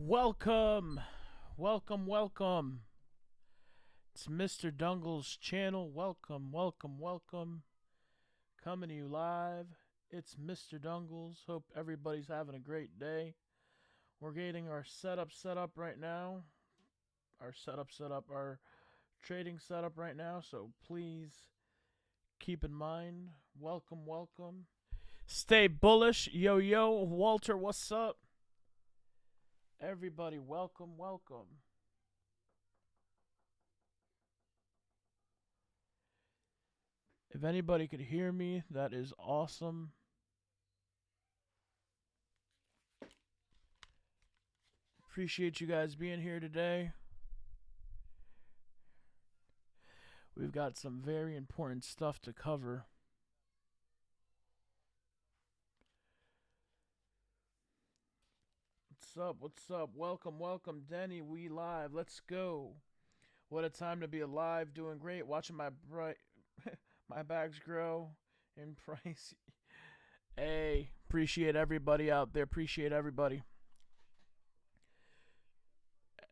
Welcome, welcome. It's Mr. Dungle's channel. Welcome. Coming to you live. It's Mr. Dungles. Hope everybody's having a great day. We're getting our setup set up right now. Our trading setup right now. So please keep in mind. Welcome. Stay bullish. Yo, Walter, what's up? Everybody, welcome. If anybody could hear me, that is awesome. Appreciate you guys being here today. We've got some very important stuff to cover. What's up? Welcome, Denny. We live. Let's go. What a time to be alive. Doing great. Watching my my bags grow in price. Hey, appreciate everybody out there. Appreciate everybody.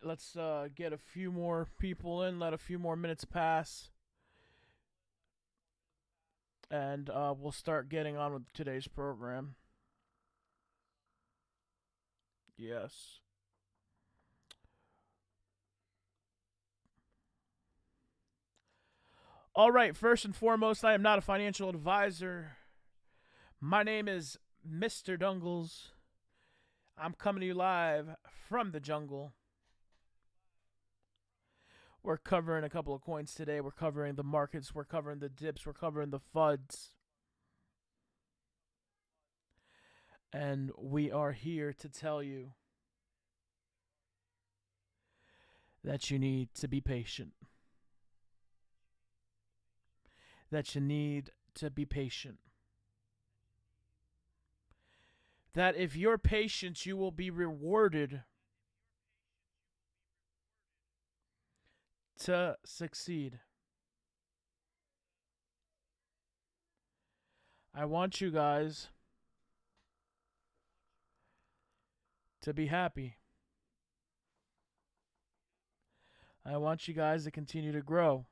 Let's get a few more people in. Let a few more minutes pass. And we'll start getting on with today's program. Yes. All right, first and foremost, I am not a financial advisor. My name is Mr. Dungles. I'm coming to you live from the jungle. We're covering a couple of coins today. We're covering the markets. We're covering the dips. We're covering the FUDs. And we are here to tell you that you need to be patient. That you need to be patient. That if you're patient, you will be rewarded to succeed. I want you guys to be happy. I want you guys to continue to grow.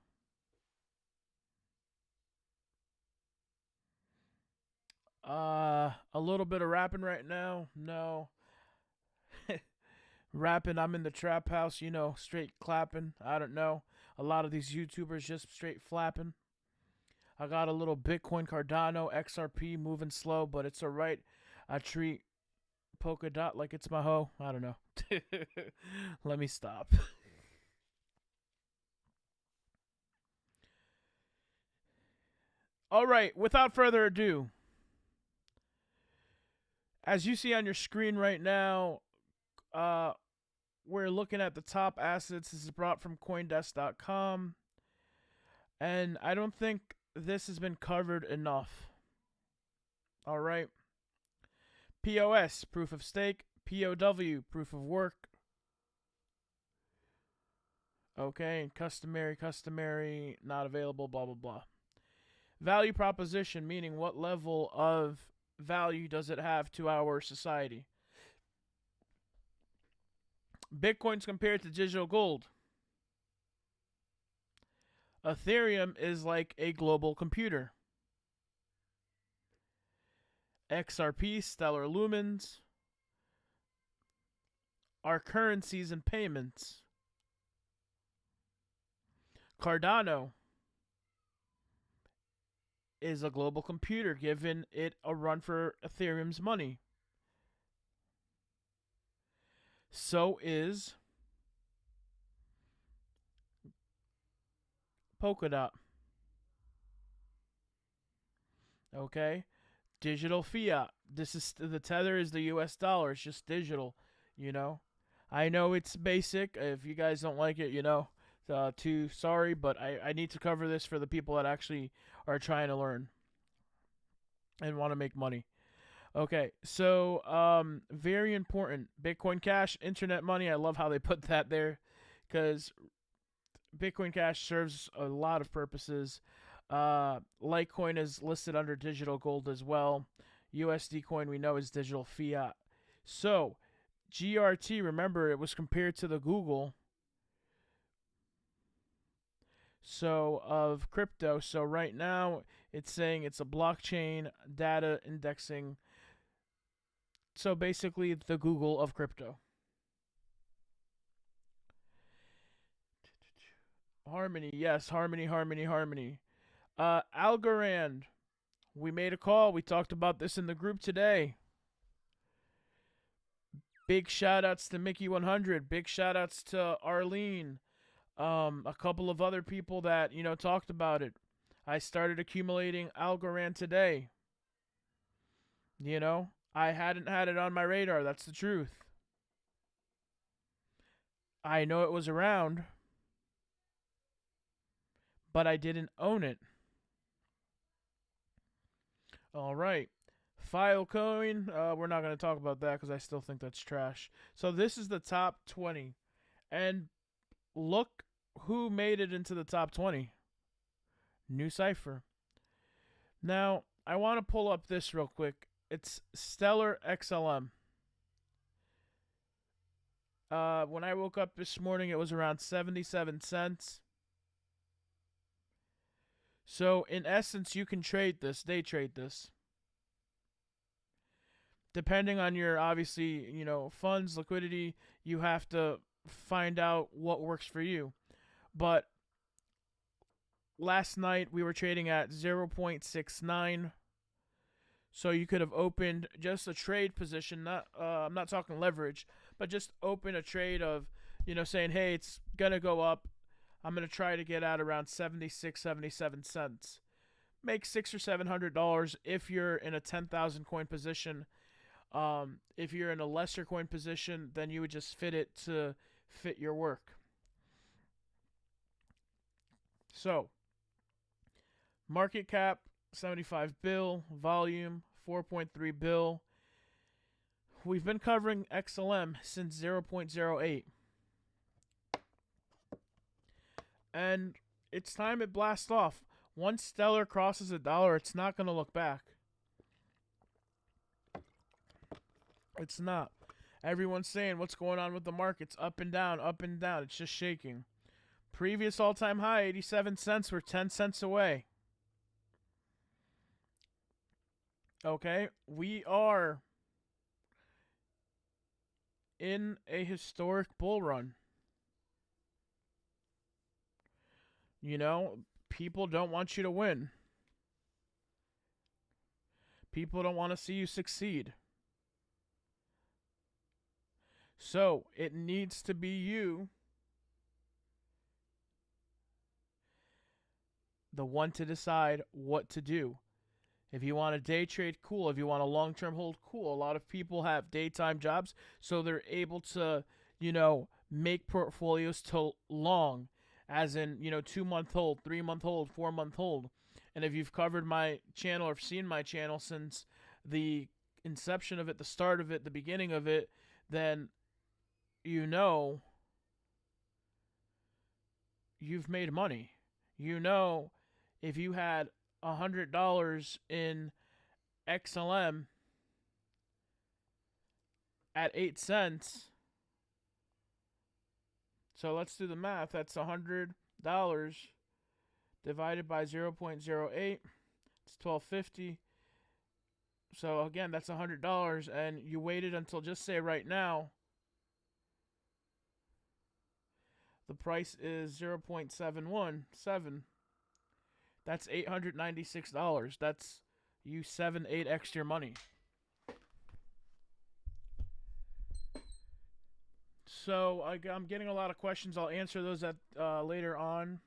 A little bit of rapping right now. No. Rapping, I'm in the trap house, straight clapping. I don't know. A lot of these YouTubers just straight flapping. I got a little Bitcoin Cardano XRP moving slow, but it's alright. I treat Polka Dot like it's my hoe. I don't know. Let me stop. Alright, without further ado, as you see on your screen right now, we're looking at the top assets. This is brought from Coindesk.com. And I don't think this has been covered enough. Alright. POS, proof of stake. POW, proof of work. Okay, and customary, not available, blah, blah, blah. Value proposition, meaning what level of value does it have to our society? Bitcoin's compared to digital gold. Ethereum is like a global computer. XRP, stellar lumens, are currencies and payments. Cardano is a global computer, giving it a run for Ethereum's money. So is Polka Dot. Okay? Digital fiat. This is the tether is the US dollar. It's just digital, I know it's basic. If you guys don't like it, too sorry, but I need to cover this for the people that actually are trying to learn and want to make money. Okay, so very important. Bitcoin Cash, internet money. I love how they put that there because Bitcoin Cash serves a lot of purposes. Litecoin is listed under digital gold as well. USD coin we know is digital fiat. So GRT, remember, it was compared to the Google of crypto. So right now it's saying it's a blockchain data indexing. So basically the Google of crypto. Harmony, yes, Harmony. Algorand, we made a call. We talked about this in the group today. Big shout outs to Mickey 100. Big shout outs to Arlene. A couple of other people that, talked about it. I started accumulating Algorand today. I hadn't had it on my radar. That's the truth. I know it was around, but I didn't own it. All right. Filecoin, we're not going to talk about that because I still think that's trash. So this is the top 20. And look who made it into the top 20. New Cipher. Now, I want to pull up this real quick. It's Stellar XLM. When I woke up this morning, it was around 77 cents. So, in essence, you can trade this. Day trade this. Depending on your, obviously, funds, liquidity, you have to find out what works for you. But last night, we were trading at 0.69. So you could have opened just a trade position. Not, I'm not talking leverage, but just open a trade of, saying, hey, it's going to go up. I'm going to try to get out around 76, 77 cents. Make $600 or $700 if you're in a 10,000 coin position. If you're in a lesser coin position, then you would just fit it to fit your work. So, market cap, 75 bill, volume, 4.3 bill. We've been covering XLM since 0.08. And it's time it blasts off. Once Stellar crosses $1, it's not going to look back. It's not. Everyone's saying, what's going on with the markets? Up and down, up and down. It's just shaking. Previous all-time high, 87 cents. We're 10 cents away. Okay, we are in a historic bull run. People don't want you to win. People don't want to see you succeed. So, it needs to be you, the one to decide what to do. If you want a day trade, cool. If you want a long-term hold, cool. A lot of people have daytime jobs, so they're able to, make portfolios to long, as in, 2-month hold, 3-month hold, 4-month hold. And if you've covered my channel or seen my channel since the inception of it, the start of it, the beginning of it, then you've made money. If you had $100 in XLM at 8 cents. So let's do the math. That's $100 divided by 0.08. It's $12.50. So again, that's $100, and you waited until, just say right now, the price is 0.717. That's $896. That's you 7-8x your money. So I'm getting a lot of questions. I'll answer those at later on.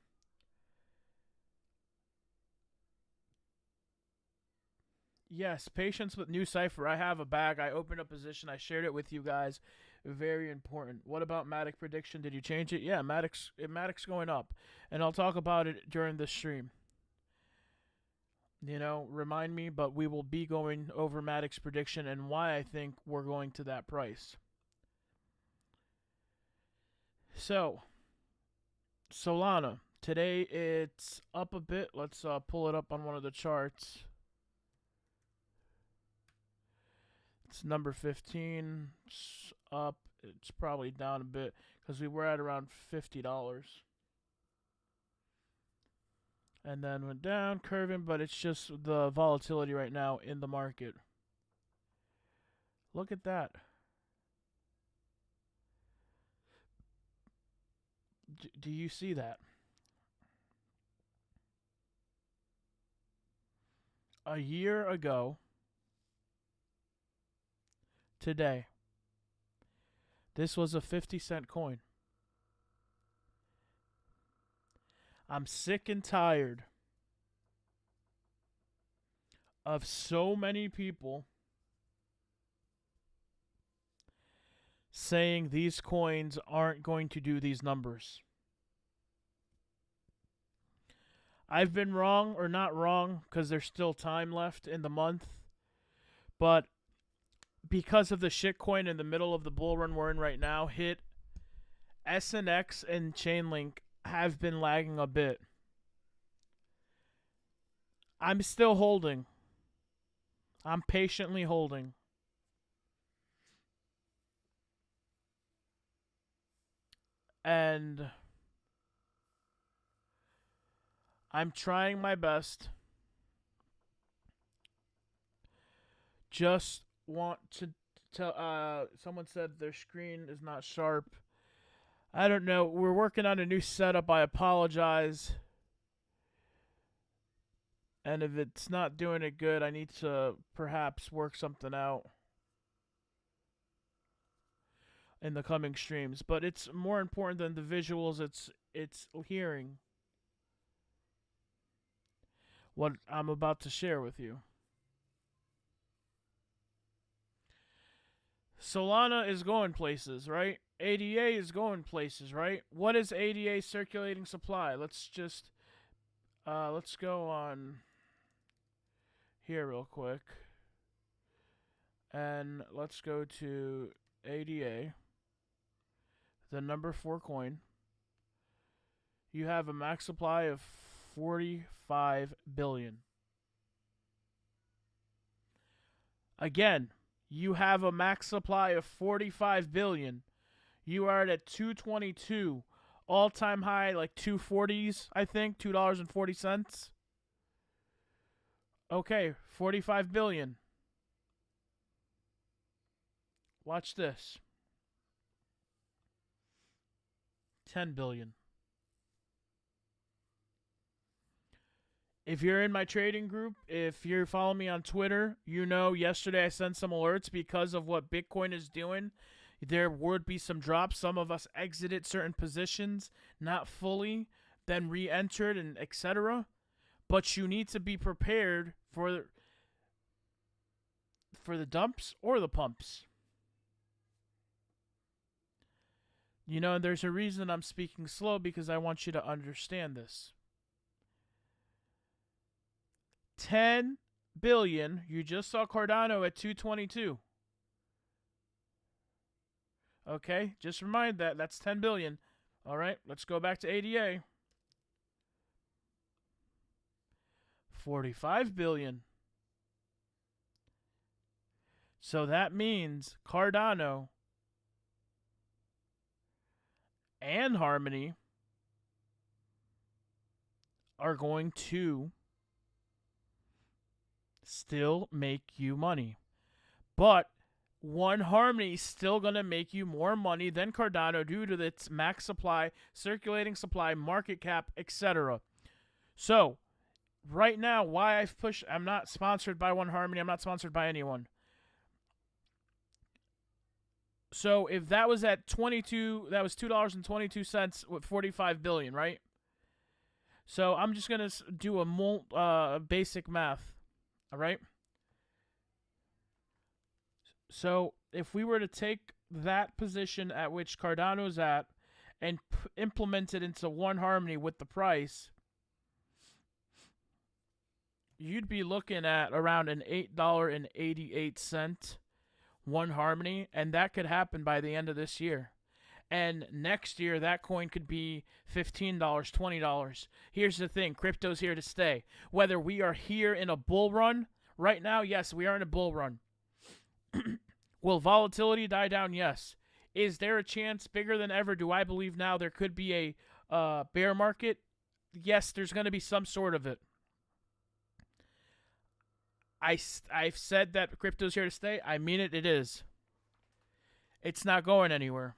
Yes, patience with New Cipher. I have a bag. I opened a position. I shared it with you guys. Very important. What about Matic prediction? Did you change it? Yeah, Matic's going up, and I'll talk about it during the stream. Remind me, but we will be going over Matic's prediction and why I think we're going to that price. So, Solana. Today it's up a bit. Let's pull it up on one of the charts. It's number 15. up. It's probably down a bit because we were at around $50. And then went down, curving, but it's just the volatility right now in the market. Look at that. Do you see that? A year ago, today, this was a 50-cent coin. I'm sick and tired of so many people saying these coins aren't going to do these numbers. I've been wrong, or not wrong, because there's still time left in the month. But because of the shitcoin in the middle of the bull run we're in right now, hit SNX and Chainlink have been lagging a bit. I'm still holding. I'm patiently holding. And I'm trying my best. Just want to tell. Someone said their screen is not sharp. I don't know. We're working on a new setup. I apologize. And if it's not doing it good, I need to perhaps work something out in the coming streams. But it's more important than the visuals. It's hearing what I'm about to share with you. Solana is going places, right? ADA is going places, right? What is ADA circulating supply? Let's just let's go on here real quick. And let's go to ADA, the number 4 coin. You have a max supply of 45 billion. Again, you have a max supply of 45 billion. You are at 222. All-time high, like 240s, I think. $2.40. Okay, 45 billion. Watch this. 10 billion. If you're in my trading group, if you're following me on Twitter, you know yesterday I sent some alerts because of what Bitcoin is doing. There would be some drops. Some of us exited certain positions, not fully, then re-entered and etc. But you need to be prepared for the dumps or the pumps. You know, there's a reason I'm speaking slow because I want you to understand this. 10 billion. You just saw Cardano at 222. Okay, just remind that's 10 billion. All right, let's go back to ADA. 45 billion. So that means Cardano and Harmony are going to still make you money. But One Harmony is still going to make you more money than Cardano due to its max supply, circulating supply, market cap, etc. So, right now, why I've pushed... I'm not sponsored by One Harmony. I'm not sponsored by anyone. So, if that was at 22... That was $2.22 with 45 billion, right? So, I'm just going to do a basic math. All right? So, if we were to take that position at which Cardano's at and implement it into One Harmony with the price, you'd be looking at around an $8.88 One Harmony, and that could happen by the end of this year. And next year, that coin could be $15, $20. Here's the thing. Crypto's here to stay. Whether we are here in a bull run, right now, yes, we are in a bull run. Will volatility die down? Yes. Is there a chance bigger than ever? Do I believe now there could be a bear market? Yes, there's going to be some sort of it. I've said that crypto's here to stay. I mean it. It is. It's not going anywhere.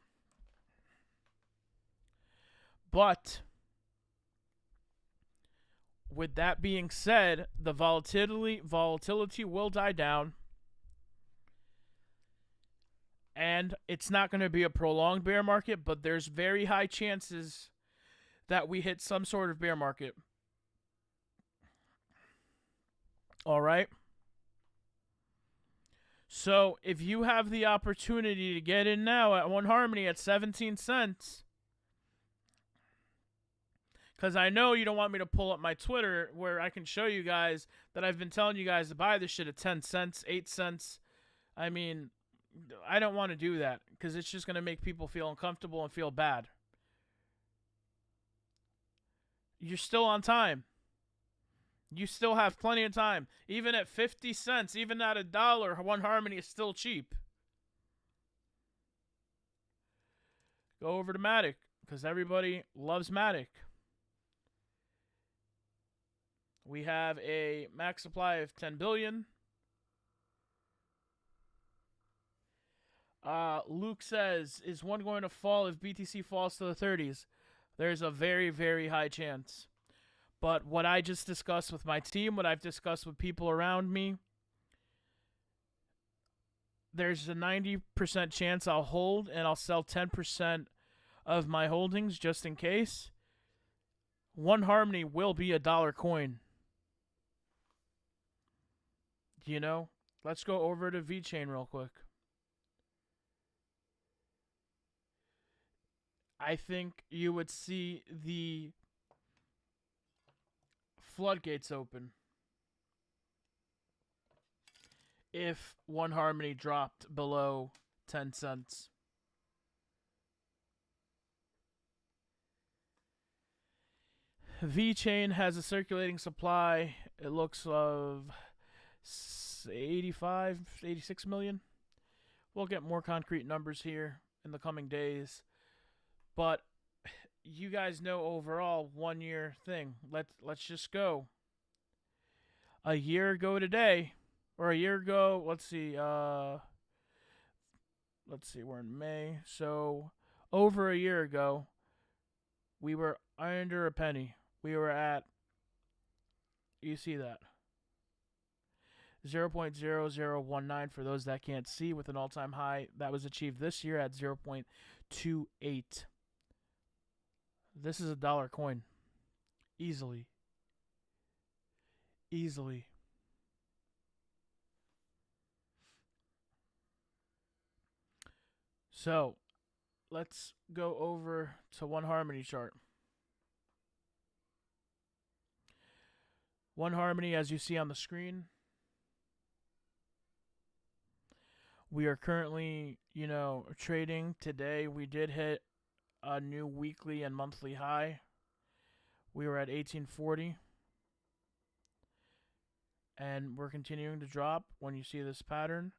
But with that being said, the volatility will die down, and it's not going to be a prolonged bear market, but there's very high chances that we hit some sort of bear market. All right? So, if you have the opportunity to get in now at One Harmony at 17 cents, because I know you don't want me to pull up my Twitter where I can show you guys that I've been telling you guys to buy this shit at 10 cents, 8 cents. I mean, I don't want to do that because it's just going to make people feel uncomfortable and feel bad. You're still on time. You still have plenty of time. Even at 50 cents, even at $1, One Harmony is still cheap. Go over to Matic because everybody loves Matic. We have a max supply of 10 billion. Luke says, is one going to fall if BTC falls to the 30s? There's a very, very high chance. But what I just discussed with my team, what I've discussed with people around me, there's a 90% chance I'll hold and I'll sell 10% of my holdings just in case. One Harmony will be $1 coin. You know, let's go over to VeChain real quick. I think you would see the floodgates open if One Harmony dropped below 10 cents. VeChain has a circulating supply, it looks, of 86 million. We'll get more concrete numbers here in the coming days. But you guys know overall 1 year thing. Let's just go. A year ago today, or a year ago, let's see, we're in May. So over a year ago, we were under a penny. We were at, you see that, 0.0019 for those that can't see, with an all-time high that was achieved this year at 0.28. This is $1 coin. Easily. Easily. So, let's go over to One Harmony chart. One Harmony, as you see on the screen, we are currently, trading. Today we did hit a new weekly and monthly high. We were at 1840. And we're continuing to drop. When you see this pattern,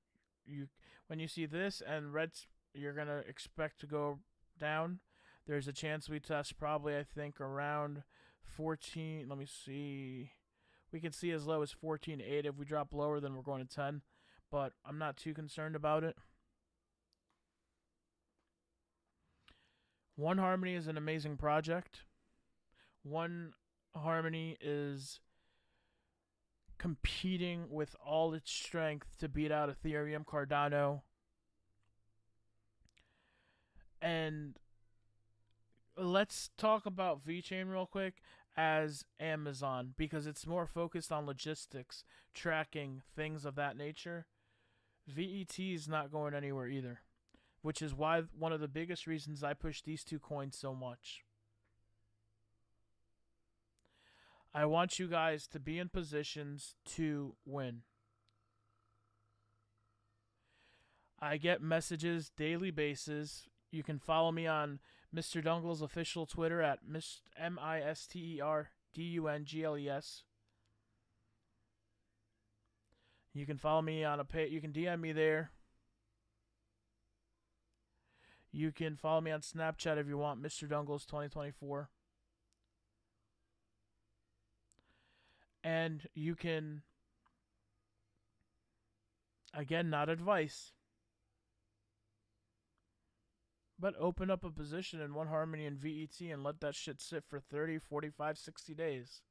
when you see this and reds, you're going to expect to go down. There's a chance we test probably, I think, around 14. Let me see. We can see as low as 14.8. If we drop lower, then we're going to 10. But I'm not too concerned about it. One Harmony is an amazing project. One Harmony is competing with all its strength to beat out Ethereum, Cardano. And let's talk about VeChain real quick as Amazon, because it's more focused on logistics, tracking, things of that nature. VET is not going anywhere either, which is why one of the biggest reasons I push these two coins so much. I want you guys to be in positions to win. I get messages daily basis. You can follow me on Mr. Dungle's official Twitter at MisterDungles. You can follow me on a page. You can DM me there. You can follow me on Snapchat if you want, Mr. Dungles 2024. And you can, again, not advice, but open up a position in One Harmony and VET and let that shit sit for 30, 45, 60 days.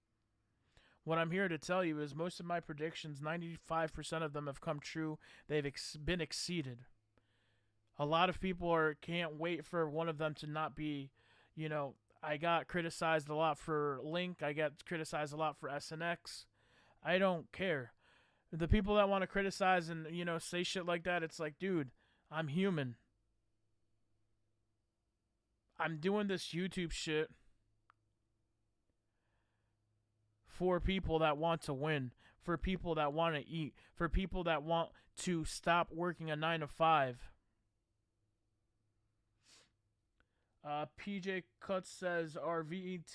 What I'm here to tell you is most of my predictions, 95% of them have come true. They've been exceeded. A lot of people can't wait for one of them to not be, I got criticized a lot for Link. I got criticized a lot for SNX. I don't care. The people that want to criticize and, say shit like that, it's like, dude, I'm human. I'm doing this YouTube shit for people that want to win, for people that want to eat, for people that want to stop working a 9 to 5. PJ Cuts says, are VET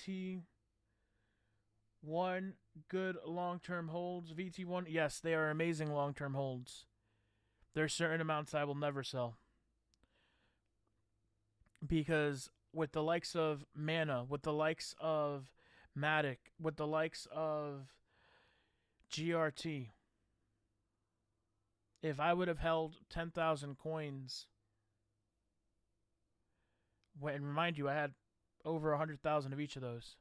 1 good long-term holds? VET 1, yes, they are amazing long-term holds. There's certain amounts I will never sell. Because with the likes of Mana, with the likes of Matic, with the likes of GRT, if I would have held 10,000 coins, and remind you, I had over 100,000 of each of those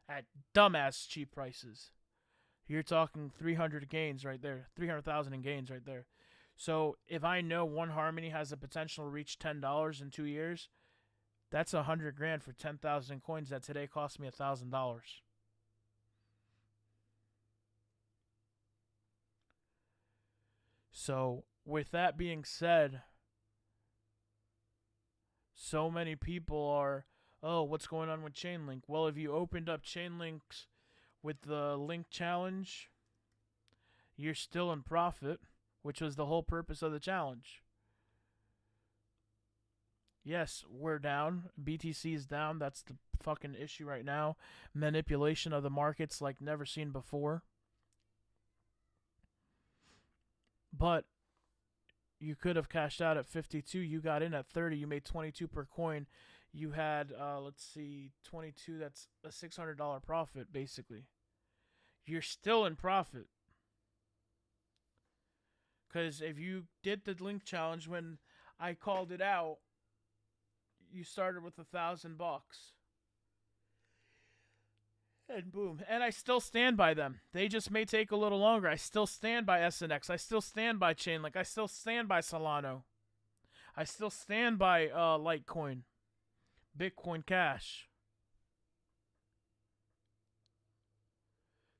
at dumbass cheap prices. You're talking 300 gains right there, 300,000 in gains right there. So if I know One Harmony has the potential to reach $10 in 2 years, that's $100,000 for 10,000 coins that today cost me $1,000. So with that being said, so many people are, oh, what's going on with Chainlink? Well, if you opened up Chainlinks with the Link challenge, you're still in profit, which was the whole purpose of the challenge. Yes, we're down. BTC is down. That's the fucking issue right now. Manipulation of the markets like never seen before. But you could have cashed out at 52. You got in at 30. You made 22 per coin. You had, let's see, 22. That's a $600 profit, basically. You're still in profit. Because if you did the Link challenge when I called it out, you started with $1,000. And boom. And I still stand by them. They just may take a little longer. I still stand by SNX. I still stand by Chainlink. I still stand by Solano. I still stand by Litecoin. Bitcoin Cash.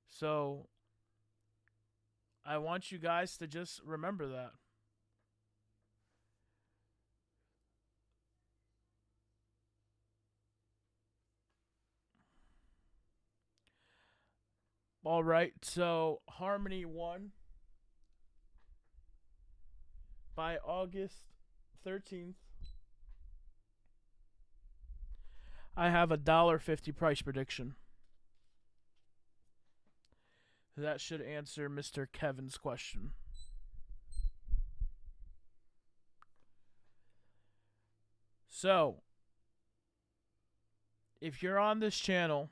So I want you guys to just remember that. All right, so Harmony won by August 13th. I have a $1.50 price prediction. That should answer Mr. Kevin's question. So, if you're on this channel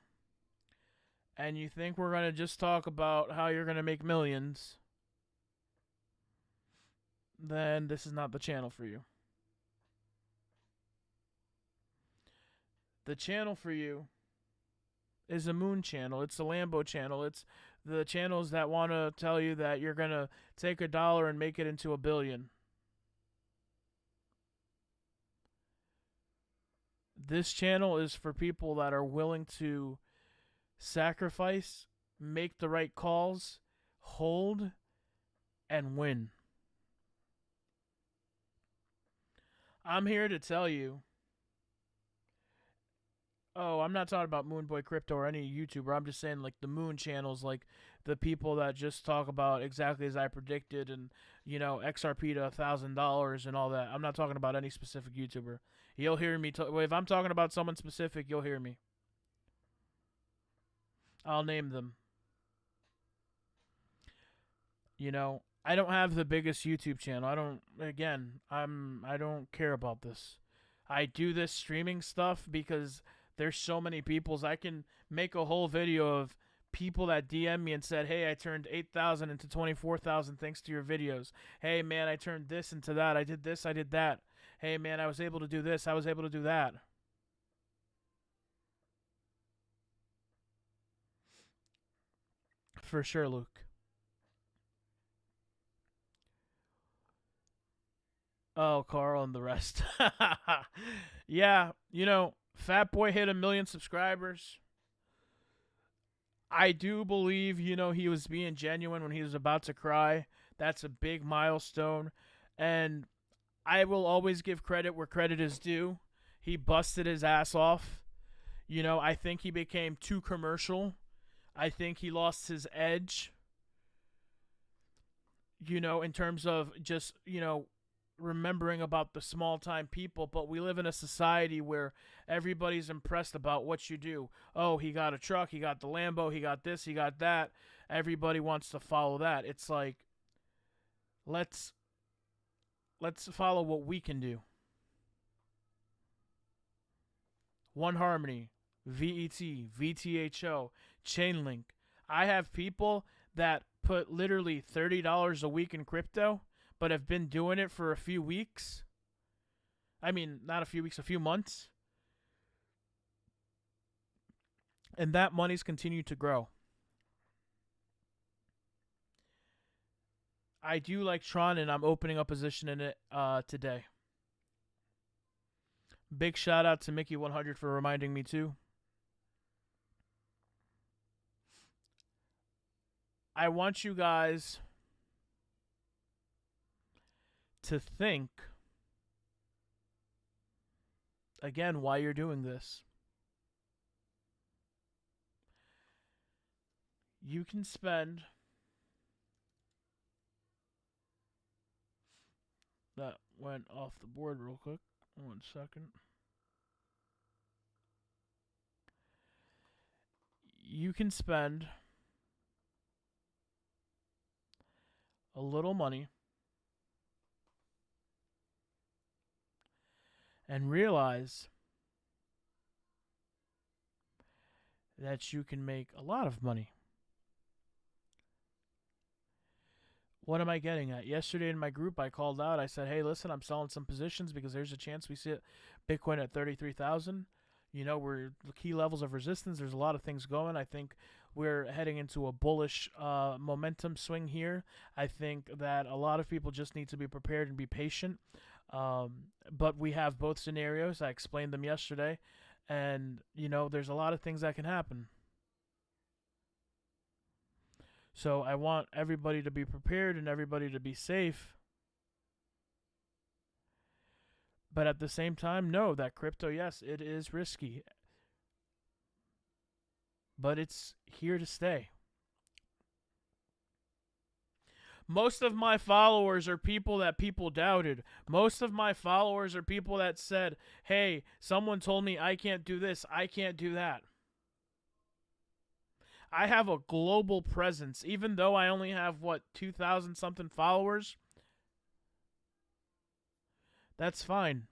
and you think we're going to just talk about how you're going to make millions, then this is not the channel for you. The channel for you is a Moon channel. It's a Lambo channel. It's the channels that want to tell you that you're going to take $1 and make it into $1 billion. This channel is for people that are willing to sacrifice, make the right calls, hold, and win. I'm here to tell you. Oh, I'm not talking about Moonboy Crypto or any YouTuber. I'm just saying like the Moon channels, like the people that just talk about exactly as I predicted and, XRP to $1,000 and all that. I'm not talking about any specific YouTuber. You'll hear me. If I'm talking about someone specific, you'll hear me. I'll name them. I don't have the biggest YouTube channel. I don't. Again, I don't care about this. I do this streaming stuff because there's so many people's. I can make a whole video of people that DM me and said, "Hey, I turned 8,000 into 24,000 thanks to your videos. Hey, man, I turned this into that. I did this. I did that. Hey, man, I was able to do this. I was able to do that." For sure, Luke. Oh, Carl and the rest. Yeah, Fat Boy hit 1 million subscribers. I do believe, he was being genuine when he was about to cry. That's a big milestone. And I will always give credit where credit is due. He busted his ass off. I think he became too commercial. I think he lost his edge, in terms of just, remembering about the small time people. But we live in a society where everybody's impressed about what you do. Oh, he got a truck, he got the Lambo, he got this, he got that. Everybody wants to follow that. It's like, let's follow what we can do. One Harmony, VET, VTHO, Chainlink. I have people that put literally $30 a week in crypto, but have been doing it for a few weeks. I mean, not a few weeks, a few months. And that money's continued to grow. I do like Tron, and I'm opening a position in it today. Big shout out to Mickey100 for reminding me too. I want you guys to think again why you're doing this. You can spend that went off the board real quick. 1 second. You can spend a little money and realize that you can make a lot of money. What am I getting at? Yesterday in my group, I called out. I said, hey, listen, I'm selling some positions because there's a chance we see Bitcoin at 33,000. We're the key levels of resistance. There's a lot of things going. I think we're heading into a bullish momentum swing here. I think that a lot of people just need to be prepared and be patient. But we have both scenarios. I explained them yesterday. And, there's a lot of things that can happen. So I want everybody to be prepared and everybody to be safe. But at the same time, know that crypto, yes, it is risky. But it's here to stay. Most of my followers are people that people doubted. Most of my followers are people that said, hey, someone told me I can't do this, I can't do that. I have a global presence. Even though I only have, 2,000 something followers? That's fine.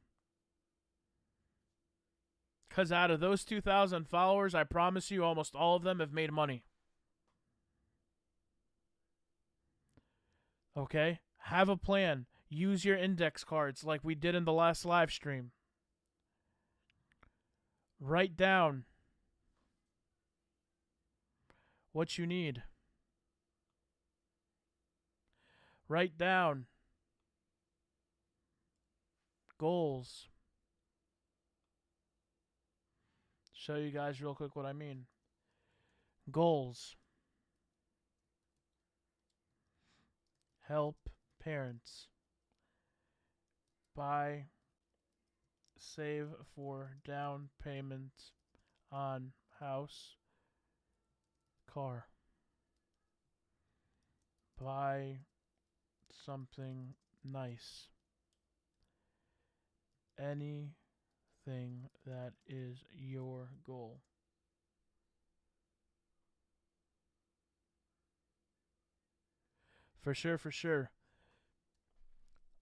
Because out of those 2,000 followers, I promise you almost all of them have made money. Okay? Have a plan. Use your index cards like we did in the last live stream. Write down what you need. Write down goals. Show you guys real quick what I mean. Goals. Help parents. Buy, save for down payment on house, car. Buy something nice. Anything that is your goal. For sure, for sure.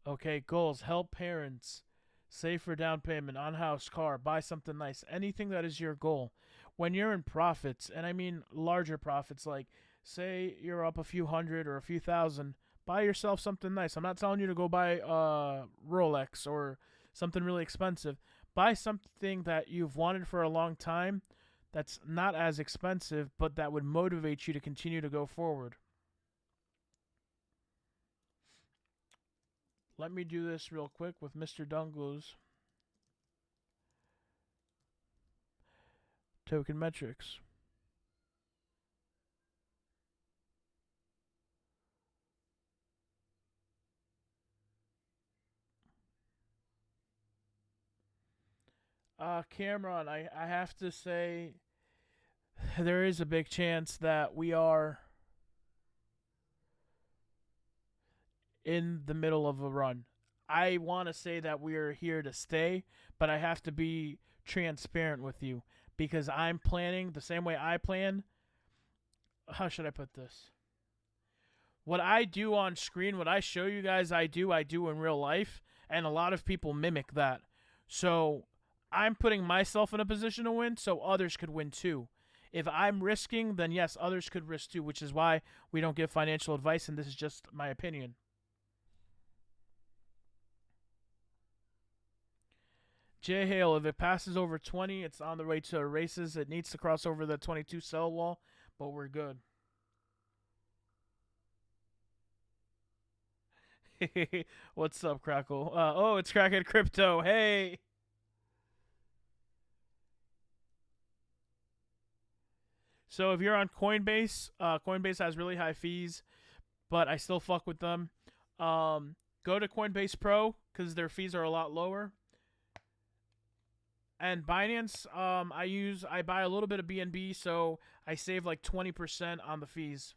Okay, goals. Help parents. Save for down payment on house, car, buy something nice. Anything that is your goal. When you're in profits, and I mean larger profits, like say you're up a few hundred or a few thousand, buy yourself something nice. I'm not telling you to go buy Rolex or something really expensive. Buy something that you've wanted for a long time that's not as expensive, but that would motivate you to continue to go forward. Let me do this real quick with Mr. Dungo's token metrics. Cameron, I have to say there is a big chance that we are in the middle of a run. I want to say that we are here to stay, but I have to be transparent with you because I'm planning the same way I plan. How should I put this? What I do on screen, what I show you guys I do in real life, and a lot of people mimic that. So I'm putting myself in a position to win so others could win too. If I'm risking, then yes, others could risk too, which is why we don't give financial advice, and this is just my opinion. J Hale, if it passes over 20, it's on the way to races. It needs to cross over the 22 sell wall, but we're good. What's up, Crackle? Oh, it's Crackhead Crypto. Hey. So if you're on Coinbase, Coinbase has really high fees, but I still fuck with them. Go to Coinbase Pro because their fees are a lot lower. And Binance, I buy a little bit of BNB, so I save like 20% on the fees.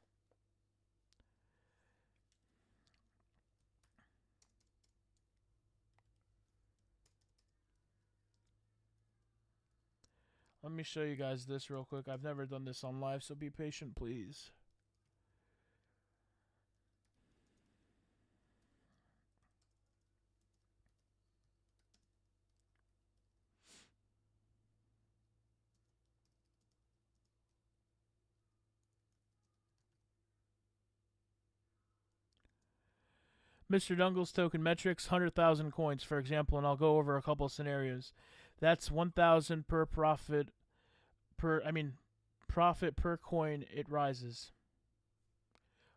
Let me show you guys this real quick. I've never done this on live, so be patient, please. Mr. Dungle's token metrics, 100,000 coins, for example, and I'll go over a couple of scenarios. That's 1,000 per profit per coin it rises.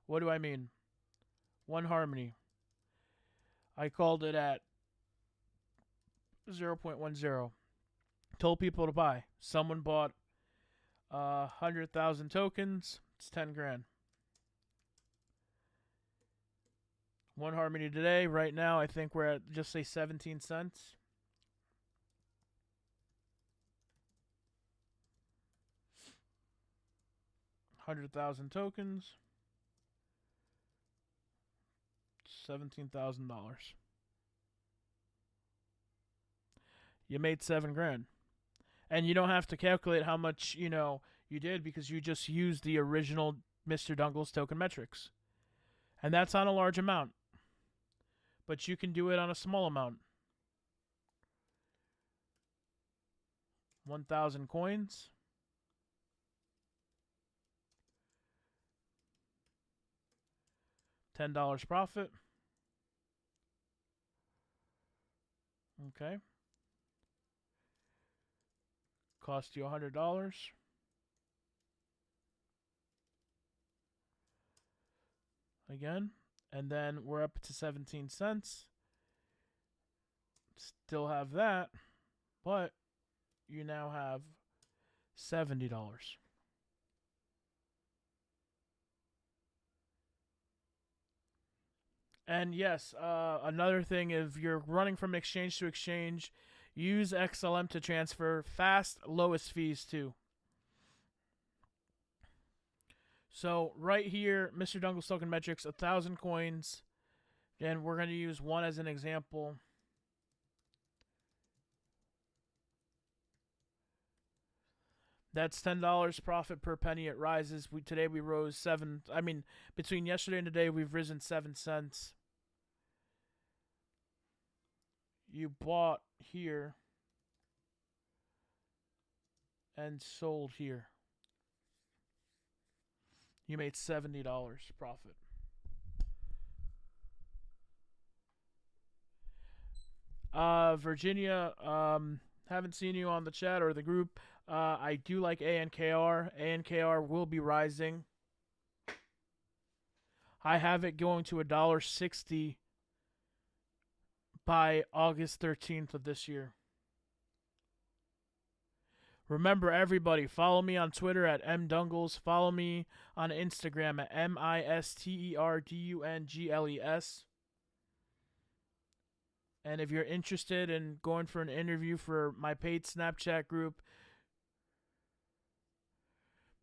What do I mean? One harmony. I called it at 0.10. Told people to buy. Someone bought 100,000 tokens. It's 10 grand. One harmony today. Right now, I think we're at just say 17 cents. 100,000 tokens. $17,000. You made 7 grand. And you don't have to calculate how much, you did because you just used the original Mr. Dungle's token metrics. And that's on a large amount. But you can do it on a small amount. 1,000 coins. $10 profit. Okay. Cost you $100. Again. And then we're up to 17 cents. Still have that. But you now have $70. And yes, another thing, if you're running from exchange to exchange, use XLM to transfer fast, lowest fees too. So right here, Mr. Dungle's token metrics, 1,000 coins. And we're going to use one as an example. That's $10 profit per penny it rises. Today we rose 7. I mean, between yesterday and today we've risen 7 cents. You bought here and sold here. You made $70 profit. Virginia, haven't seen you on the chat or the group. I do like ANKR. ANKR will be rising. I have it going to $1.60 by August 13th of this year. Remember, everybody, follow me on Twitter at mdungles. Follow me on Instagram at MISTERDUNGLES. And if you're interested in going for an interview for my paid Snapchat group,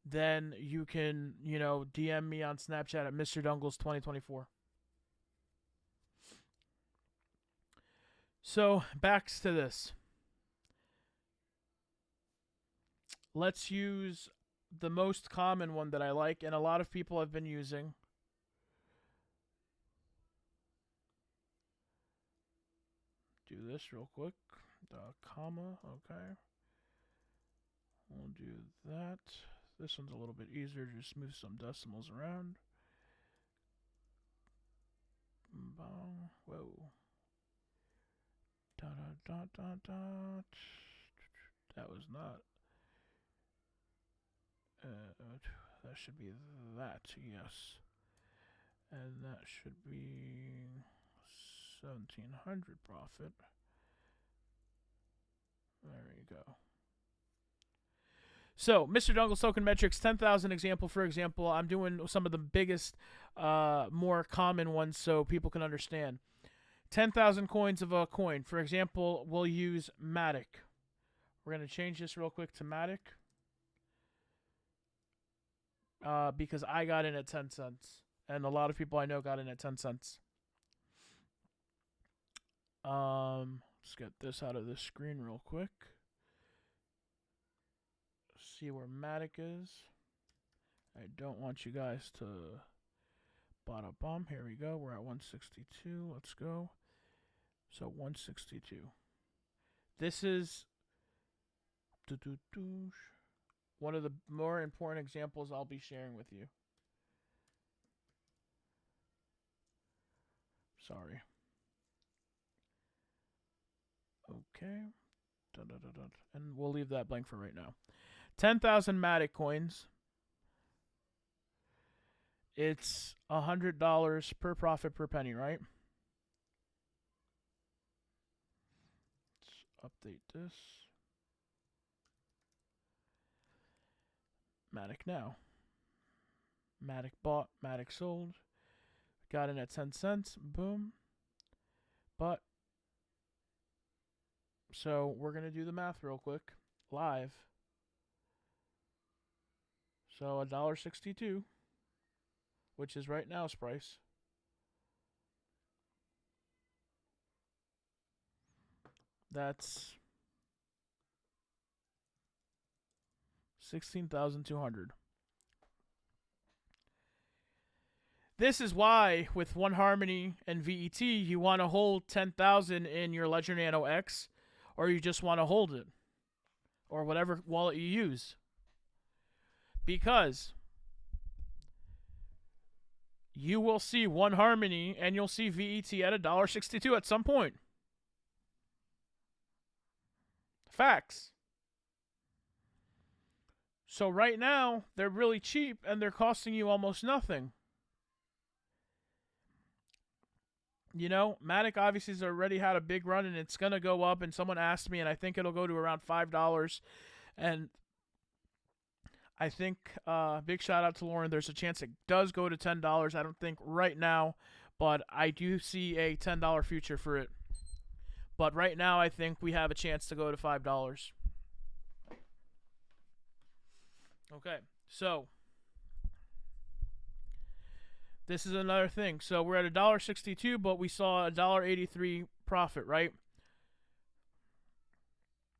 then you can, DM me on Snapchat at Mr. Dungles 2024. So, back to this. Let's use the most common one that I like, and a lot of people have been using. Do this real quick. The comma, okay. We'll do that. This one's a little bit easier. Just move some decimals around. Whoa. Dot, dot, dot, dot. That was not. That should be that, yes. And that should be 1,700 profit. There you go. So, Mr. Dungle's token metrics, 10,000 example. For example, I'm doing some of the biggest, more common ones so people can understand. 10,000 coins of a coin. For example, we'll use Matic. We're going to change this real quick to Matic. Because I got in at 10 cents. And a lot of people I know got in at 10 cents. Let's get this out of this screen real quick. See where Matic is. I don't want you guys to bottom bomb. Here we go. We're at 162. Let's go. So 162. This is one of the more important examples I'll be sharing with you. Sorry. Okay. And we'll leave that blank for right now. 10,000 Matic coins. It's $100 per profit per penny, right? Let's update this. Matic now. Matic bought, Matic sold. Got in at 10 cents. Boom. But, so we're going to do the math real quick. Live. So $1.62, which is right now's price. That's 16,200. This is why with One Harmony and VET you want to hold 10,000 in your Ledger Nano X, or you just want to hold it, or whatever wallet you use. Because you will see One Harmony and you'll see VET at $1.62 at some point. Facts. So right now, they're really cheap and they're costing you almost nothing. You know, Matic obviously has already had a big run and it's going to go up. And someone asked me, and I think it'll go to around $5. And I think, big shout out to Lauren. There's a chance it does go to $10. I don't think right now, but I do see a $10 future for it. But right now, I think we have a chance to go to $5. Okay, so this is another thing. So we're at $1.62, but we saw a $1.83 profit, right?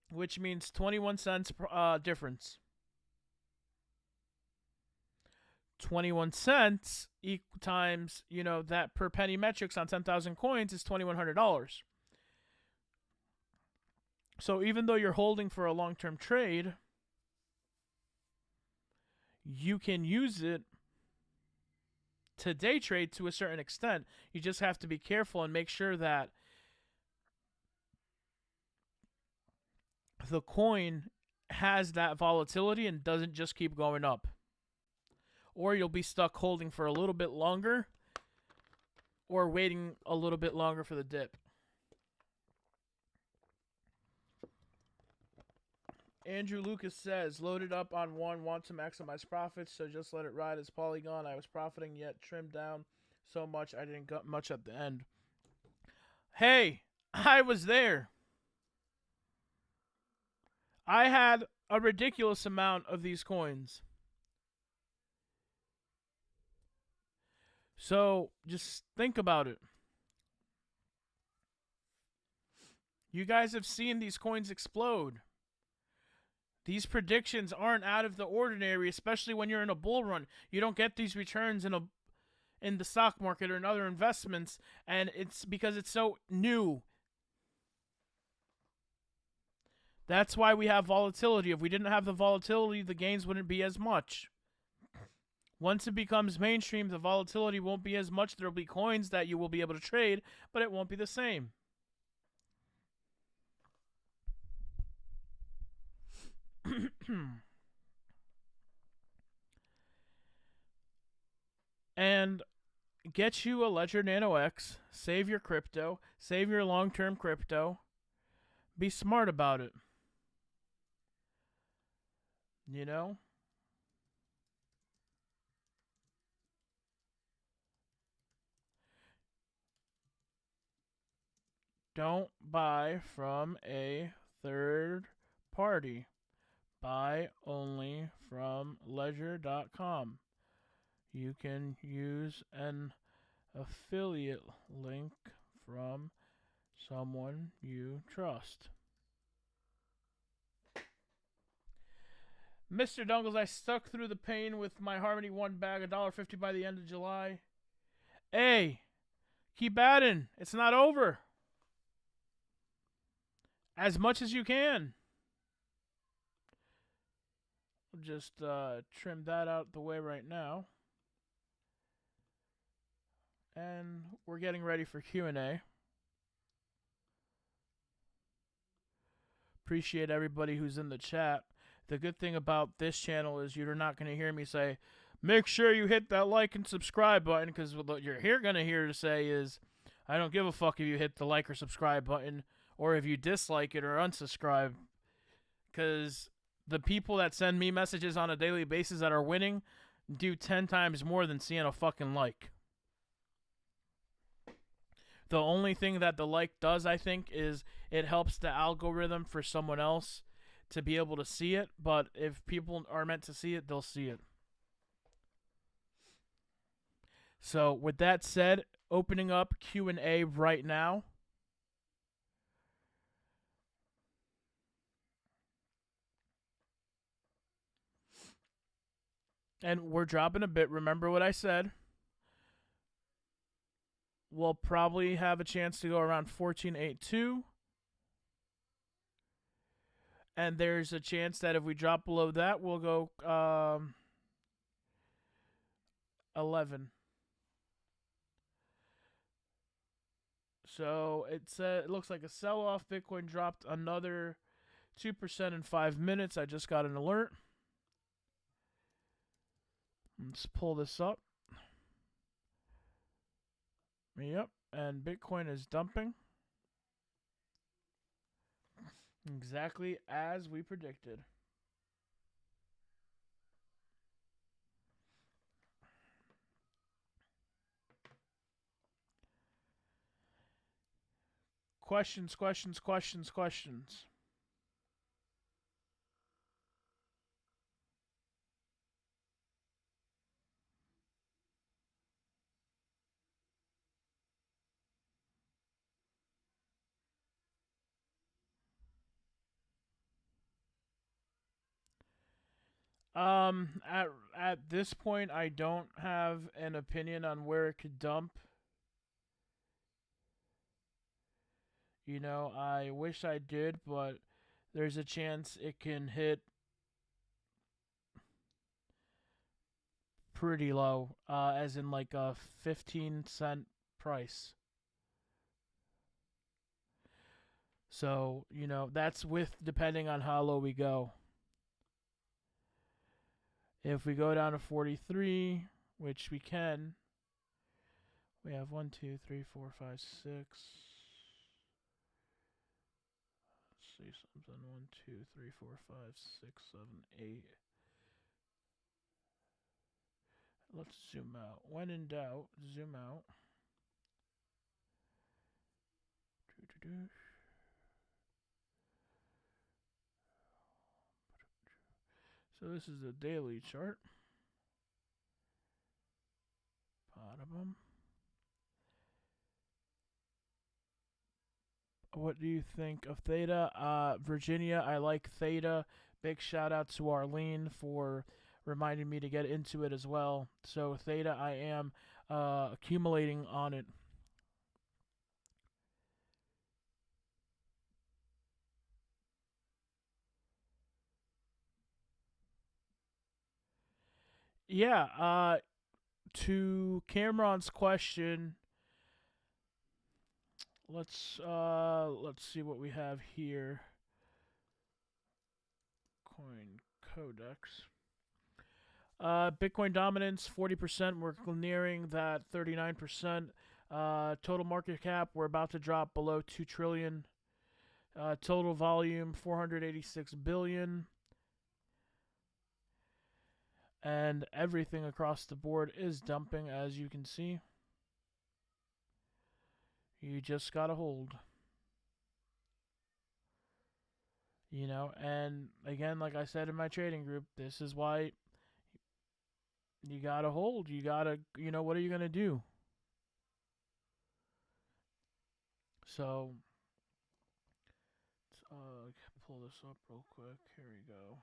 Which means 21 cents difference. 21 cents times, you know, that per penny metrics on 10,000 coins is $2,100. So even though you're holding for a long-term trade, you can use it to day trade to a certain extent. You just have to be careful and make sure that the coin has that volatility and doesn't just keep going up. Or you'll be stuck holding for a little bit longer or waiting a little bit longer for the dip. Andrew Lucas says, loaded up on one, want to maximize profits, so just let it ride as Polygon. I was profiting, yet trimmed down so much I didn't get much at the end. Hey, I was there. I had a ridiculous amount of these coins. So just think about it. You guys have seen these coins explode. These predictions aren't out of the ordinary, especially when you're in a bull run. You don't get these returns in the stock market or in other investments, and it's because it's so new. That's why we have volatility. If we didn't have the volatility, the gains wouldn't be as much. Once it becomes mainstream, the volatility won't be as much. There will be coins that you will be able to trade, but it won't be the same. And get you a Ledger Nano X, save your crypto, save your long-term crypto. Be smart about it. You know? Don't buy from a third party. Buy only from ledger.com. You can use an affiliate link from someone you trust. Mr. Dungles, I stuck through the pain with my Harmony 1 bag, $1.50 by the end of July. Hey, keep adding. It's not over. As much as you can. We'll just trim that out the way right now. And we're getting ready for Q&A. Appreciate everybody who's in the chat. The good thing about this channel is you're not going to hear me say, make sure you hit that like and subscribe button, because what you're going to hear to say is, I don't give a fuck if you hit the like or subscribe button, or if you dislike it or unsubscribe, because the people that send me messages on a daily basis that are winning do 10 times more than seeing a fucking like. The only thing that the like does, I think, is it helps the algorithm for someone else to be able to see it. But if people are meant to see it, they'll see it. So with that said, opening up Q&A right now. And we're dropping a bit. Remember what I said. We'll probably have a chance to go around 14.82. And there's a chance that if we drop below that, we'll go 11. So it looks like a sell-off. Bitcoin dropped another 2% in 5 minutes. I just got an alert. Let's pull this up. Yep, and Bitcoin is dumping. Exactly as we predicted. Questions, questions, questions, questions. At this point, I don't have an opinion on where it could dump. You know, I wish I did, but there's a chance it can hit pretty low, as in like a 15-cent price. So, you know, that's with depending on how low we go. If we go down to 43, which we can, we have one, two, three, four, five, six. Let's see something. One, two, three, four, five, six, seven, eight. Let's zoom out. When in doubt, zoom out. So this is the daily chart. Bottom. What do you think of Theta? Virginia, I like Theta. Big shout out to Arlene for reminding me to get into it as well. So Theta, I am accumulating on it. Yeah. To Cameron's question, let's see what we have here. Coin Codex. Bitcoin dominance 40%. We're nearing that 39%. Total market cap, we're about to drop below 2 trillion. Total volume 486 billion. And everything across the board is dumping, as you can see. You just gotta hold. You know, and again, like I said in my trading group, this is why you gotta hold. You gotta, you know, what are you gonna do? So, pull this up real quick. Here we go.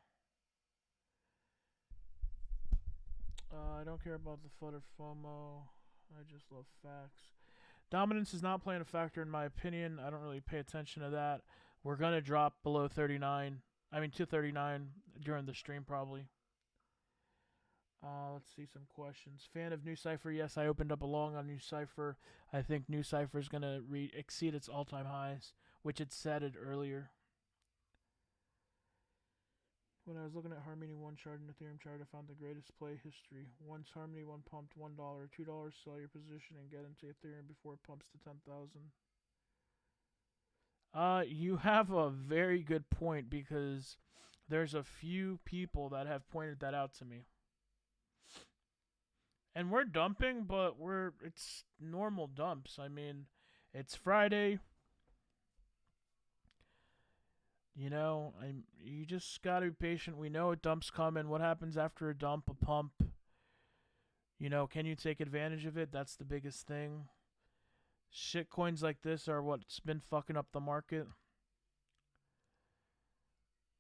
I don't care about the FUD or FOMO. I just love facts. Dominance is not playing a factor in my opinion. I don't really pay attention to that. We're gonna drop below 39. I mean 239 during the stream probably. Let's see some questions. Fan of New Cipher? Yes, I opened up a long on New Cipher. I think New Cipher is gonna exceed its all-time highs, which it said it earlier. When I was looking at Harmony 1 chart and Ethereum chart, I found the greatest play history. Once Harmony 1 pumped $1, $2, sell your position and get into Ethereum before it pumps to 10,000. You have a very good point because there's a few people that have pointed that out to me. And we're dumping, but it's normal dumps. I mean, it's Friday. You know, you just gotta be patient. We know a dump's coming. What happens after a dump, a pump? You know, can you take advantage of it? That's the biggest thing. Shit coins like this are what's been fucking up the market.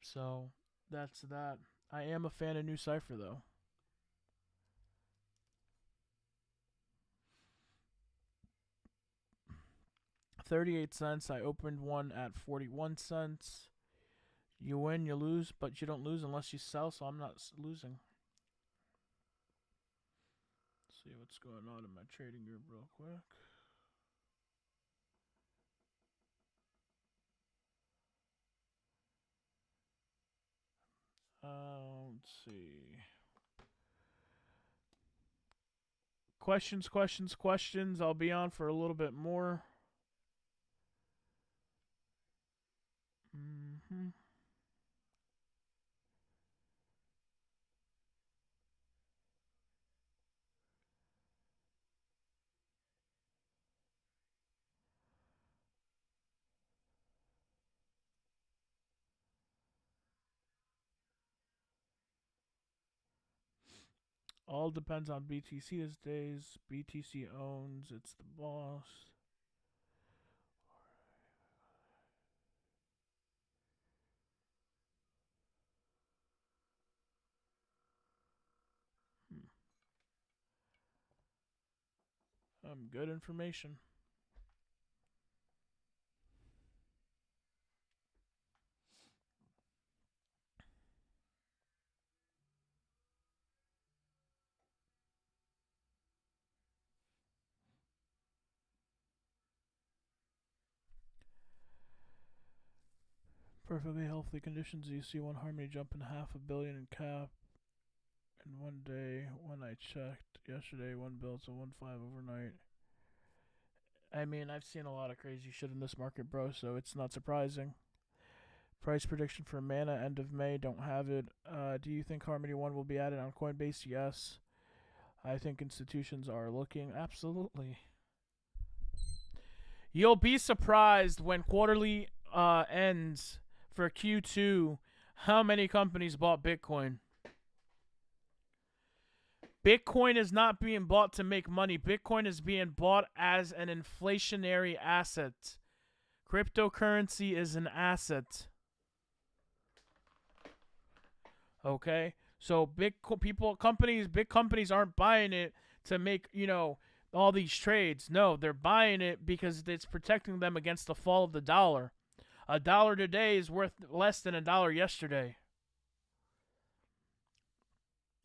So, that's that. I am a fan of New Cipher, though. 38 cents. I opened one at 41 cents. You win, you lose, but you don't lose unless you sell, so I'm not losing. Let's see what's going on in my trading group real quick. Let's see. Questions. I'll be on for a little bit more. All depends on BTC these days. BTC owns, it's the boss. Good information. Perfectly healthy conditions. You see one Harmony jump in $500 million in cap in one day. When I checked yesterday, one bill to 1.5 overnight. I mean, I've seen a lot of crazy shit in this market, bro, so it's not surprising. Price prediction for Mana end of May. Don't have it. Do you think Harmony 1 will be added on Coinbase? Yes. I think institutions are looking. Absolutely. You'll be surprised when quarterly ends for Q2 how many companies bought Bitcoin. Bitcoin is not being bought to make money. Bitcoin is being bought as an inflationary asset. Cryptocurrency is an asset. Okay? So big companies aren't buying it to make, all these trades. No, they're buying it because it's protecting them against the fall of the dollar. $1 today is worth less than $1 yesterday.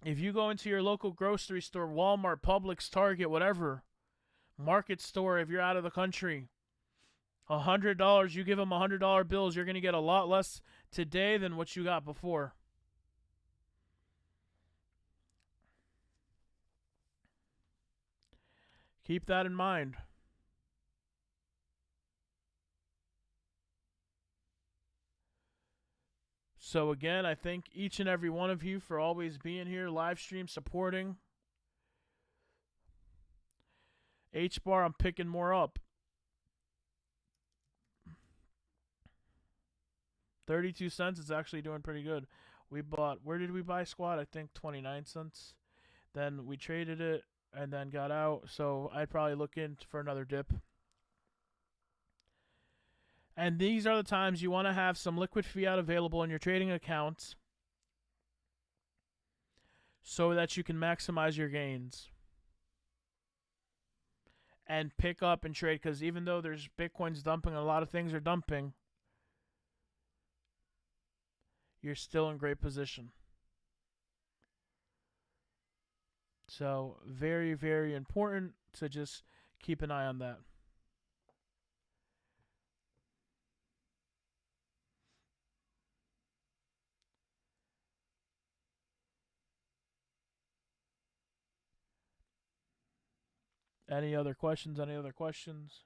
If you go into your local grocery store, Walmart, Publix, Target, whatever, market store, if you're out of the country, $100, you give them $100 bills, you're going to get a lot less today than what you got before. Keep that in mind. So again, I thank each and every one of you for always being here, live stream, supporting. H-bar, I'm picking more up. 32 cents is actually doing pretty good. We bought, where did we buy Squad? I think 29 cents. Then we traded it and then got out. So I'd probably look in for another dip. And these are the times you want to have some liquid fiat available in your trading accounts so that you can maximize your gains. And pick up and trade, because even though there's Bitcoin's dumping, a lot of things are dumping, you're still in great position. So very, very important to just keep an eye on that. Any other questions? Any other questions?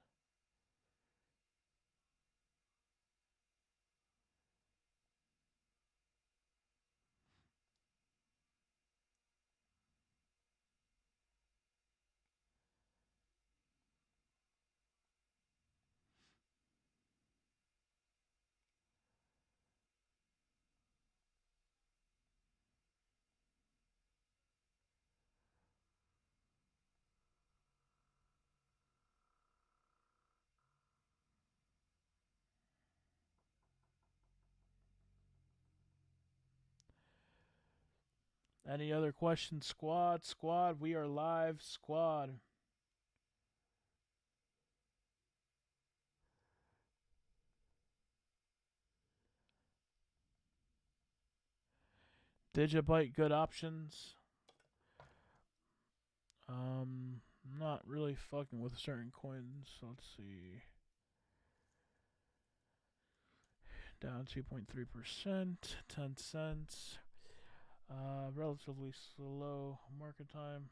Any other questions? Squad, we are live. Squad. Digibyte, good options. Not really fucking with certain coins. Let's see. Down 2.3%, 10 cents. Relatively slow market time.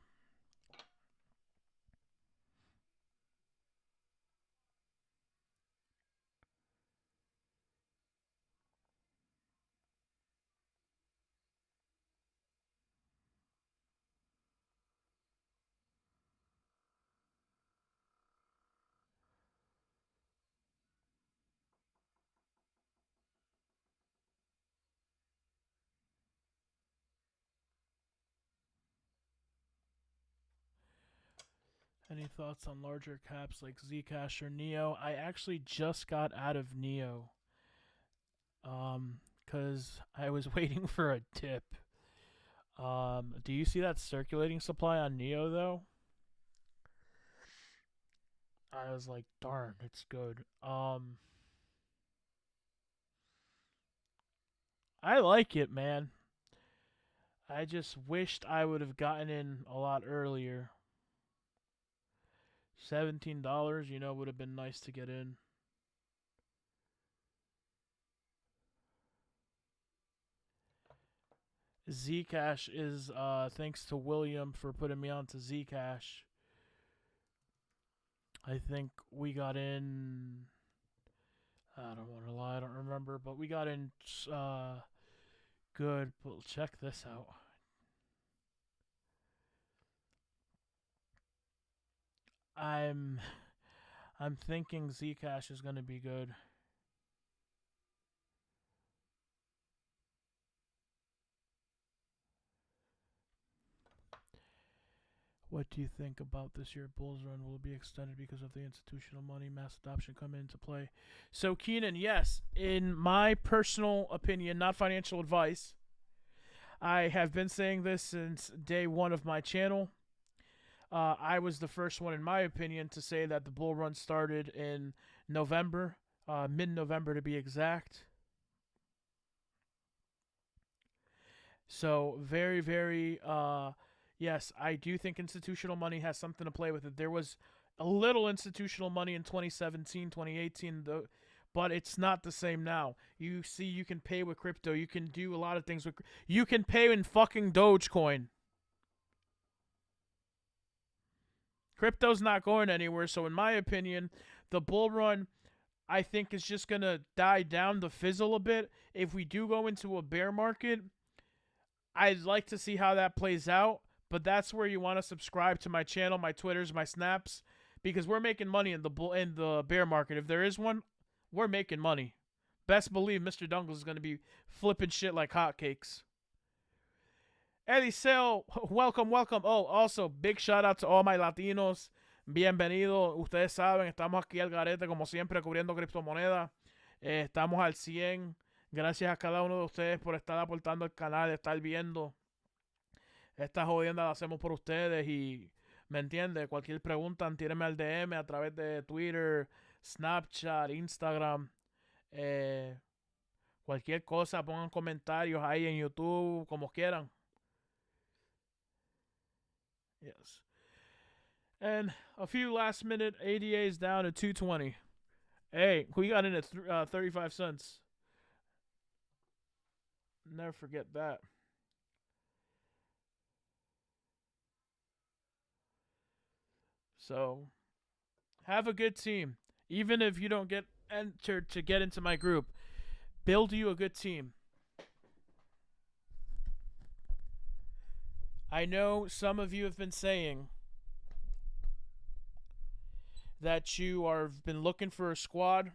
Any thoughts on larger caps like Zcash or Neo? I actually just got out of Neo. Because I was waiting for a dip. Do you see that circulating supply on Neo though? I was like, darn, it's good. I like it, man. I just wished I would have gotten in a lot earlier. $17, would have been nice to get in. Zcash is thanks to William for putting me on to Zcash. I think we got in. I don't want to lie, I don't remember, but we got in good. But check this out. I'm I'm thinking Zcash is going to be good. What do you think about this year Bulls run? Will it be extended because of the institutional money mass adoption come into play? So Keenan, yes, in my personal opinion, not financial advice, I have been saying this since day one of my channel. I was the first one, in my opinion, to say that the bull run started in November, mid-November to be exact. So very, very, yes, I do think institutional money has something to play with it. There was a little institutional money in 2017, 2018, though, but it's not the same now. You see, you can pay with crypto. You can do a lot of things with. You can pay in fucking Dogecoin. Crypto's not going anywhere. So in my opinion, the bull run, I think, is just gonna die down, to fizzle a bit. If we do go into a bear market, I'd like to see how that plays out, but that's where you want to subscribe to my channel, my Twitters, my Snaps, because we're making money in the bear market. If there is one, we're making money. Best believe Mr. Dungles is going to be flipping shit like hotcakes. Eliseo, welcome, welcome. Oh, also, big shout out to all my Latinos. Bienvenido. Ustedes saben, estamos aquí al garete, como siempre, cubriendo criptomonedas. Estamos al 100. Gracias a cada uno de ustedes por estar aportando al canal, estar viendo. Esta jodienda la hacemos por ustedes y, ¿me entiende? Cualquier pregunta, tírenme al DM a través de Twitter, Snapchat, Instagram. Cualquier cosa, pongan comentarios ahí en YouTube, como quieran. Yes. And a few last minute ADAs down to 220. Hey, we got in at 35 cents. Never forget that. So, have a good team. Even if you don't get entered to get into my group, build you a good team. I know some of you have been saying that you have been looking for a squad,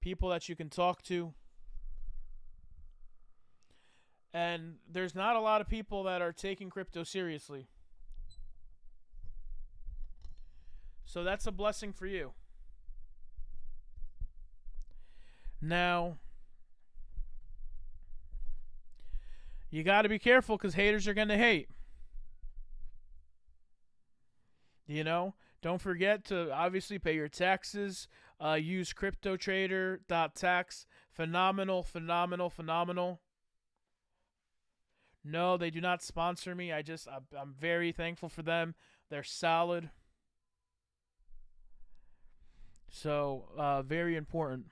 people that you can talk to. And there's not a lot of people that are taking crypto seriously. So that's a blessing for you. Now, you got to be careful because haters are going to hate. Don't forget to obviously pay your taxes. Use CryptoTrader.tax. Phenomenal, phenomenal, phenomenal. No, they do not sponsor me. I'm very thankful for them. They're solid. So, very important.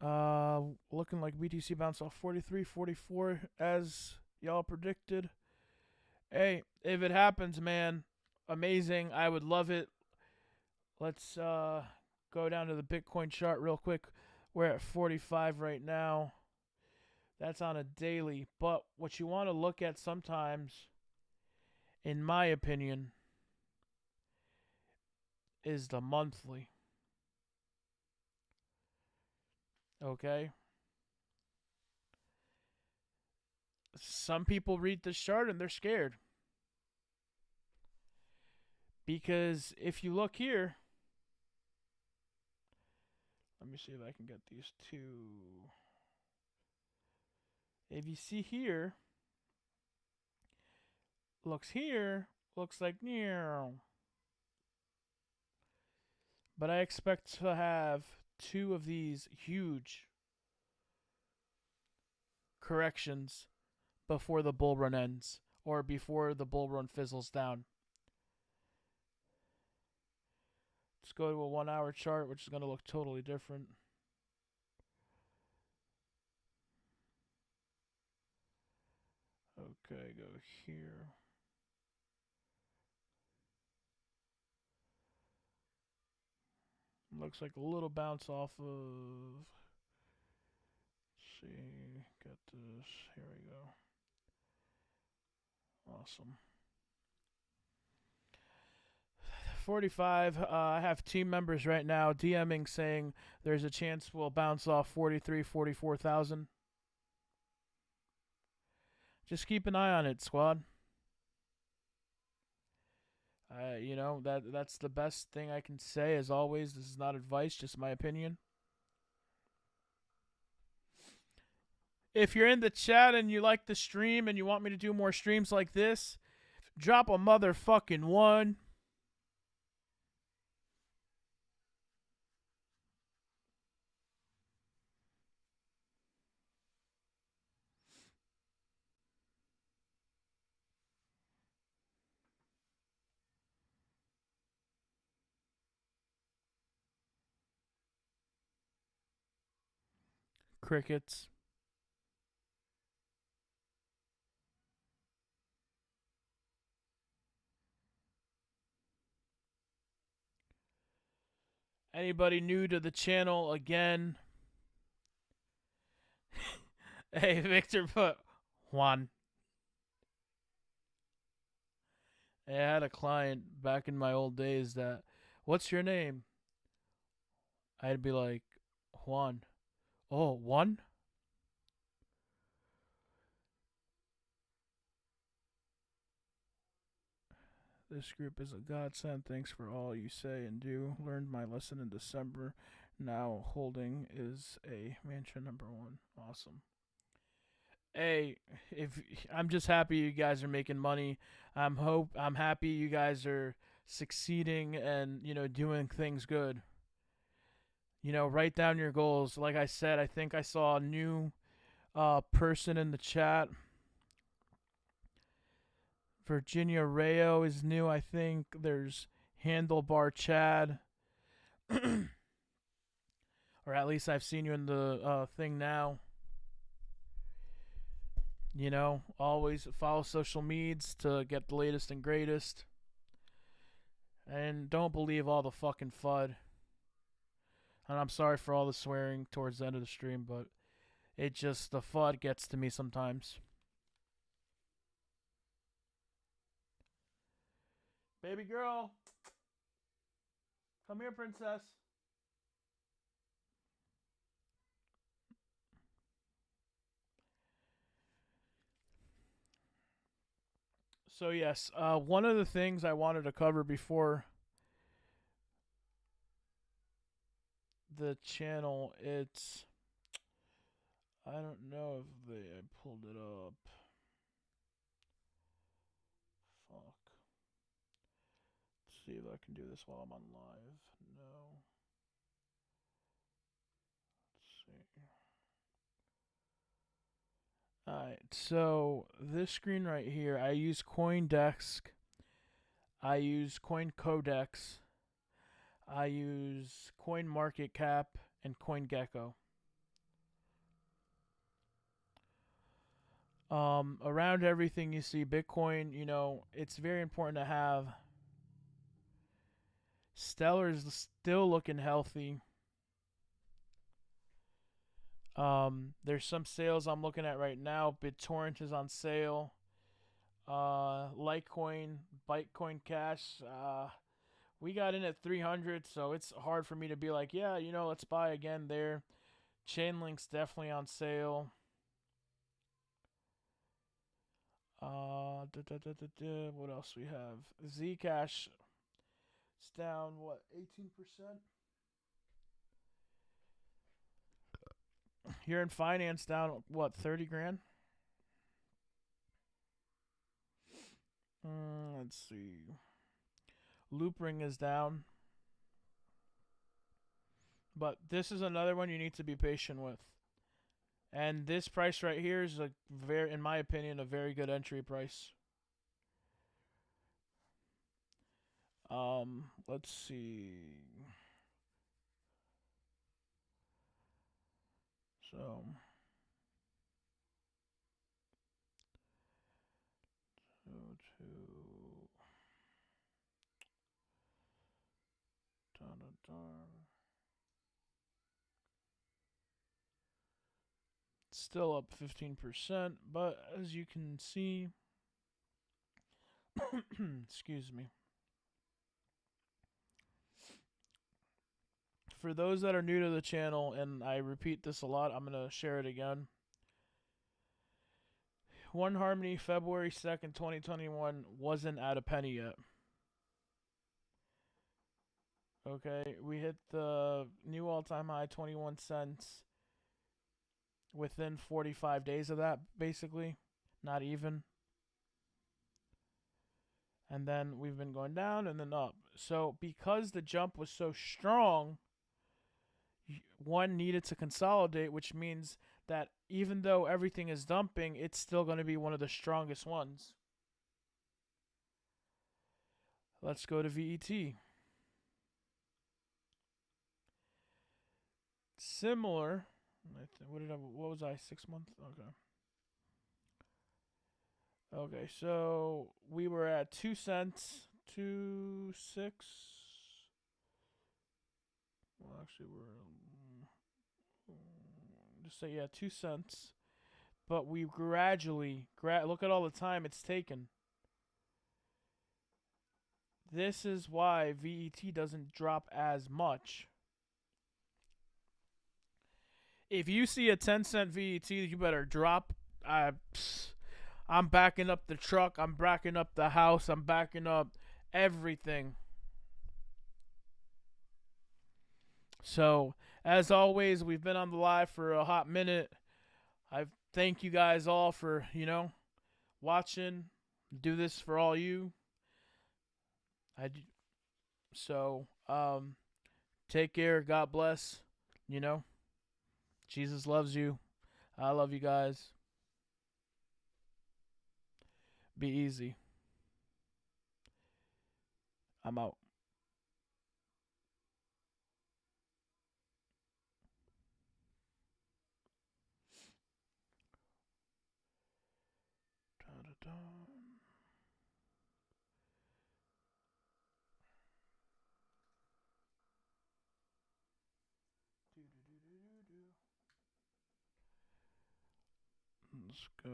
Looking like BTC bounced off 43, 44 as y'all predicted. Hey, if it happens, man, amazing. I would love it. Let's go down to the Bitcoin chart real quick. We're at 45 right now. That's on a daily. But what you want to look at sometimes, in my opinion, is the monthly. Okay? Some people read this chart and they're scared. Because if you look here, let me see if I can get these two. If you see here, looks here, looks like near. But I expect to have 2 of these huge corrections before the bull run ends or before the bull run fizzles down. Let's go to a 1 hour chart, which is going to look totally different. Okay, go here. Looks like a little bounce off of. Let's see, got this. Here we go. Awesome. 45. I have team members right now DMing saying there's a chance we'll bounce off 43, 44,000. Just keep an eye on it, squad. You know, that's the best thing I can say. As always, this is not advice, just my opinion. If you're in the chat and you like the stream and you want me to do more streams like this, drop a motherfucking 1. Crickets. Anybody new to the channel again? Hey, Victor put Juan. I had a client back in my old days that, what's your name? I'd be like, Juan. Oh, Juan? This group is a godsend. Thanks for all you say and do. Learned my lesson in December. Now holding is a mantra #1. Awesome. Hey, if I'm just happy you guys are making money. I'm happy you guys are succeeding and, you know, doing things good. You know, write down your goals. Like I said, I think I saw a new person in the chat. Virginia Rayo is new, I think. There's Handlebar Chad. Or at least I've seen you in the thing now. You know, always follow social medias to get the latest and greatest. And don't believe all the fucking FUD. And I'm sorry for all the swearing towards the end of the stream, but it just, the FUD gets to me sometimes. Baby girl. Come here, princess. So yes, one of the things I wanted to cover before the channel, it's, I don't know if I pulled it up. Fuck. Let's see if I can do this while I'm on live. No. Let's see. Alright, so this screen right here, I use CoinDesk, I use CoinCodex, I use CoinMarketCap, and CoinGecko. Around everything you see Bitcoin, you know, it's very important to have. Stellar's still looking healthy. There's some sales I'm looking at right now. BitTorrent is on sale. Litecoin, Bitcoin Cash. We got in at 300, so it's hard for me to be like, yeah, you know, let's buy again there. Chainlink's definitely on sale. What else we have? Zcash. It's down, what, 18%? Here in finance, down, what, 30 grand? Let's see. Loop ring is down. But this is another one you need to be patient with. And this price right here is a very, in my opinion, a very good entry price. Let's see. So to still up 15%, but as you can see, excuse me. For those that are new to the channel, and I repeat this a lot, I'm going to share it again. One Harmony, February 2nd, 2021, wasn't at a penny yet. Okay, we hit the new all-time high, 21 cents, within 45 days of that, basically. Not even. And then we've been going down and then up. So because the jump was so strong, one needed to consolidate, which means that even though everything is dumping, it's still going to be one of the strongest ones. Let's go to VET. Similar. What was I? 6 months? Okay. Okay, so we were at 2 cents, 2.6. Well, actually, we're just say 2 cents. But we gradually, look at all the time it's taken. This is why VET doesn't drop as much. If you see a 10-cent VET, you better drop. I'm backing up the truck. I'm backing up the house. I'm backing up everything. So, as always, we've been on the live for a hot minute. I thank you guys all for, watching. Do this for all you. Take care. God bless. Jesus loves you. I love you guys. Be easy. I'm out. Let's go.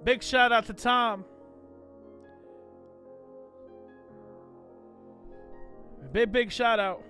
Big shout out to Tom. Big shout out.